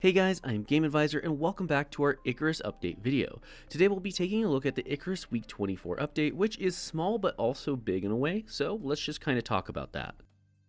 Hey guys, I'm Game Advisor and welcome back to our Icarus update video. Today we'll be taking a look at the Icarus Week 24 update, which is small but also big in a way, so let's just kind of talk about that.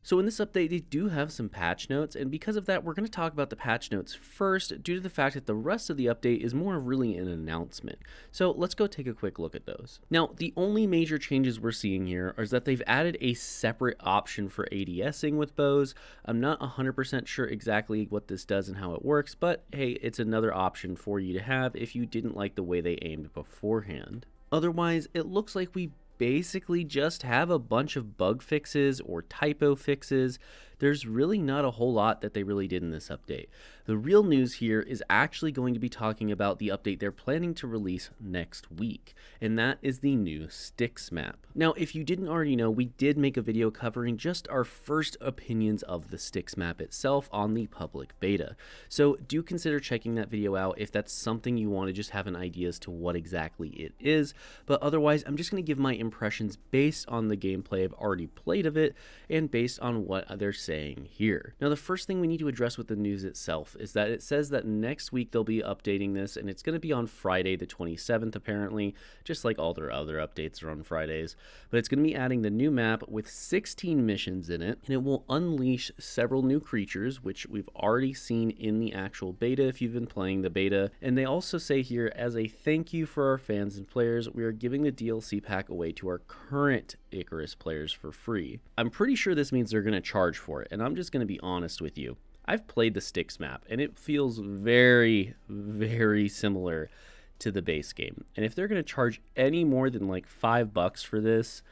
So in this update, they do have some patch notes, and because of that, we're going to talk about the patch notes first, due to the fact that the rest of the update is more really an announcement. So let's go take a quick look at those. Now, the only major changes we're seeing here is that they've added a separate option for ADSing with bows. I'm not 100% sure exactly what this does and how it works, but hey, it's another option for you to have if you didn't like the way they aimed beforehand. Otherwise, it looks like we basically just have a bunch of bug fixes or typo fixes. There's really not a whole lot that they really did in this update. The real news here is actually going to be talking about the update they're planning to release next week, and that is the new Styx map. Now, if you didn't already know, we did make a video covering just our first opinions of the Styx map itself on the public beta. So do consider checking that video out if that's something you want to just have an idea as to what exactly it is. But otherwise, I'm just going to give my impressions based on the gameplay I've already played of it and based on what they're saying here. Now, the first thing we need to address with the news itself is that it says that next week they'll be updating this, and it's going to be on Friday the 27th apparently, just like all their other updates are on Fridays. But it's going to be adding the new map with 16 missions in it, and it will unleash several new creatures, which we've already seen in the actual beta if you've been playing the beta. And they also say here, as a thank you for our fans and players, we are giving the DLC pack away to our current Icarus players for free. I'm pretty sure this means they're going to charge for it, and I'm just going to be honest with you. I've played the Styx map, and it feels very, very similar to the base game. And if they're going to charge any more than like $5 for this,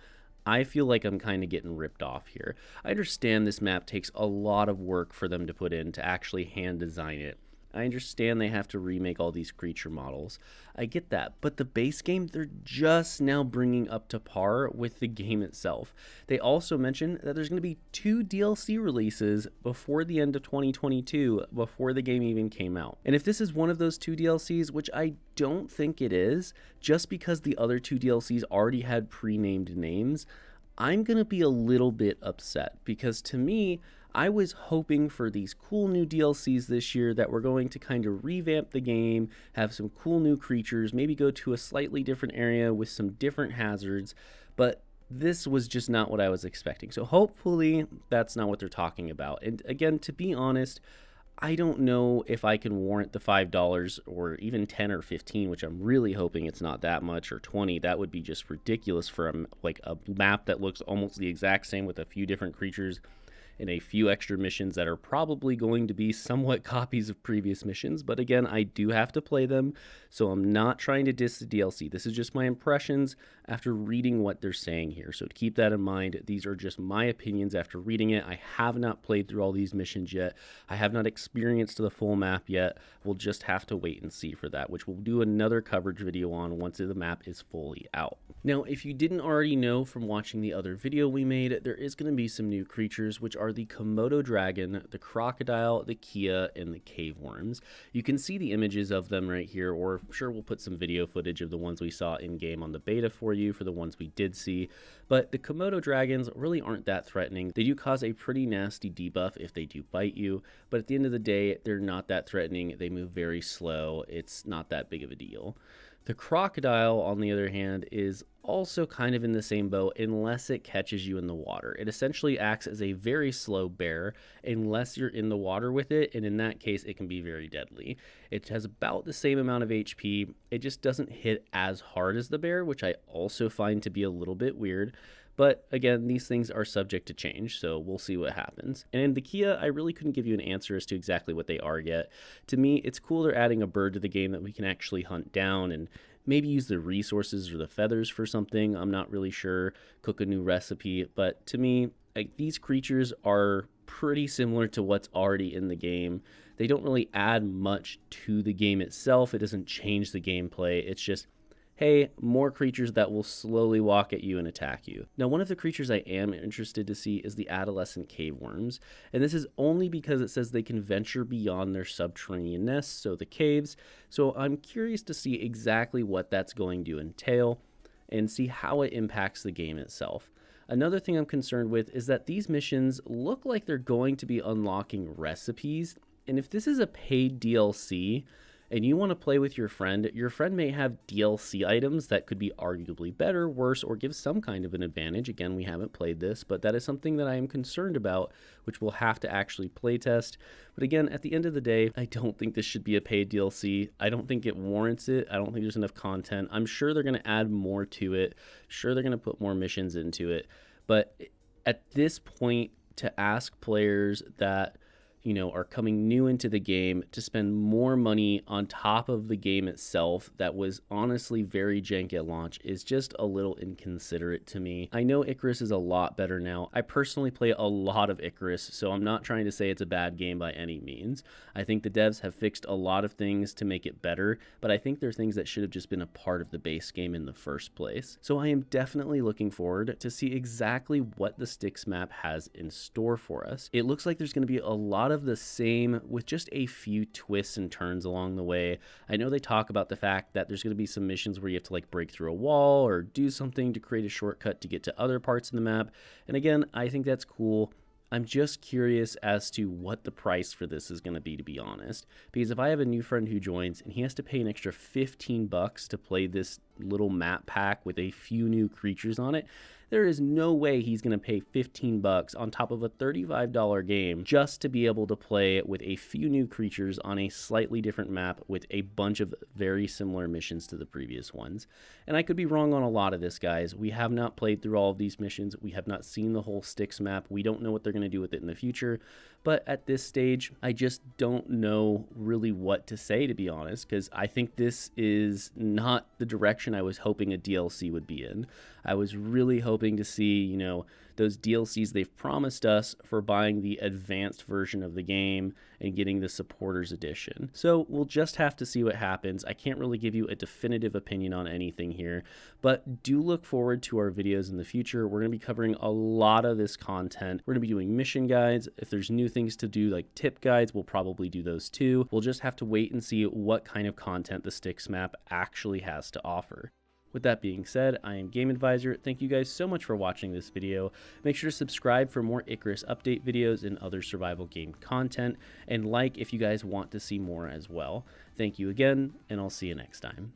I feel like I'm kind of getting ripped off here. I understand this map takes a lot of work for them to put in to actually hand design it. I understand they have to remake all these creature models. I get that, but the base game, they're just now bringing up to par with the game itself. They also mentioned that there's going to be 2 DLC releases before the end of 2022, before the game even came out. And if this is one of those 2 DLCs, which I don't think it is, just because the other 2 DLCs already had pre-named names, I'm going to be a little bit upset, because to me, I was hoping for these cool new DLCs this year that were going to kind of revamp the game, have some cool new creatures, maybe go to a slightly different area with some different hazards, but this was just not what I was expecting. So hopefully that's not what they're talking about. And again, to be honest, I don't know if I can warrant the $5 or even 10 or 15, which I'm really hoping it's not that much, or 20. That would be just ridiculous for a map that looks almost the exact same with a few different creatures and a few extra missions that are probably going to be somewhat copies of previous missions. But again, I do have to play them, so I'm not trying to diss the DLC. This is just my impressions after reading what they're saying here. So to keep that in mind, these are just my opinions after reading it. I have not played through all these missions yet. I have not experienced the full map yet. We'll just have to wait and see for that, which we'll do another coverage video on once the map is fully out. Now, if you didn't already know from watching the other video we made, there is going to be some new creatures, which are the Komodo dragon, the crocodile, the Kia, and the cave worms. You can see the images of them right here, or sure, we'll put some video footage of the ones we saw in game on the beta for you for the ones we did see. But the Komodo dragons really aren't that threatening. They do cause a pretty nasty debuff if they do bite you, but at the end of the day, they're not that threatening. They move very slow. It's not that big of a deal. The crocodile, on the other hand, is also kind of in the same boat unless it catches you in the water. It essentially acts as a very slow bear unless you're in the water with it, and in that case, it can be very deadly. It has about the same amount of HP. It just doesn't hit as hard as the bear, which I also find to be a little bit weird. But again, these things are subject to change, so we'll see what happens. And the Kia, I really couldn't give you an answer as to exactly what they are yet. To me, it's cool they're adding a bird to the game that we can actually hunt down and maybe use the resources or the feathers for something. I'm not really sure. Cook a new recipe. But to me, these creatures are pretty similar to what's already in the game. They don't really add much to the game itself. It doesn't change the gameplay. It's just, hey, more creatures that will slowly walk at you and attack you. Now, one of the creatures I am interested to see is the adolescent cave worms, and this is only because it says they can venture beyond their subterranean nests, so the caves. So I'm curious to see exactly what that's going to entail and see how it impacts the game itself. Another thing I'm concerned with is that these missions look like they're going to be unlocking recipes, And if this is a paid DLC and you want to play with your friend may have DLC items that could be arguably better, worse, or give some kind of an advantage. Again, we haven't played this, but that is something that I am concerned about, which we'll have to actually playtest. But again, at the end of the day, I don't think this should be a paid DLC. I don't think it warrants it. I don't think there's enough content. I'm sure they're going to add more to it. Sure, they're going to put more missions into it. But at this point, to ask players that are coming new into the game to spend more money on top of the game itself that was honestly very jank at launch is just a little inconsiderate to me. I know Icarus is a lot better now. I personally play a lot of Icarus, so I'm not trying to say it's a bad game by any means. I think the devs have fixed a lot of things to make it better, but I think there are things that should have just been a part of the base game in the first place. So I am definitely looking forward to see exactly what the Styx map has in store for us. It looks like there's going to be a lot of the same with just a few twists and turns along the way. I know they talk about the fact that there's going to be some missions where you have to like break through a wall or do something to create a shortcut to get to other parts of the map. And again, I think that's cool. I'm just curious as to what the price for this is going to be honest. Because if I have a new friend who joins and he has to pay an extra $15 to play this little map pack with a few new creatures on it, there is no way he's going to pay $15 on top of a $35 game just to be able to play with a few new creatures on a slightly different map with a bunch of very similar missions to the previous ones. And I could be wrong on a lot of this, guys. We have not played through all of these missions. We have not seen the whole Styx map. We don't know what they're going to do with it in the future. But at this stage, I just don't know really what to say, to be honest, because I think this is not the direction I was hoping a DLC would be in. I was really hoping to see, those DLCs they've promised us for buying the advanced version of the game and getting the supporters edition. So we'll just have to see what happens. I can't really give you a definitive opinion on anything here, but do look forward to our videos in the future. We're going to be covering a lot of this content. We're going to be doing mission guides. If there's new things to do like tip guides, we'll probably do those too. We'll just have to wait and see what kind of content the Styx map actually has to offer. With that being said, I am Game Advisor. Thank you guys so much for watching this video. Make sure to subscribe for more Icarus update videos and other survival game content, and like if you guys want to see more as well. Thank you again, and I'll see you next time.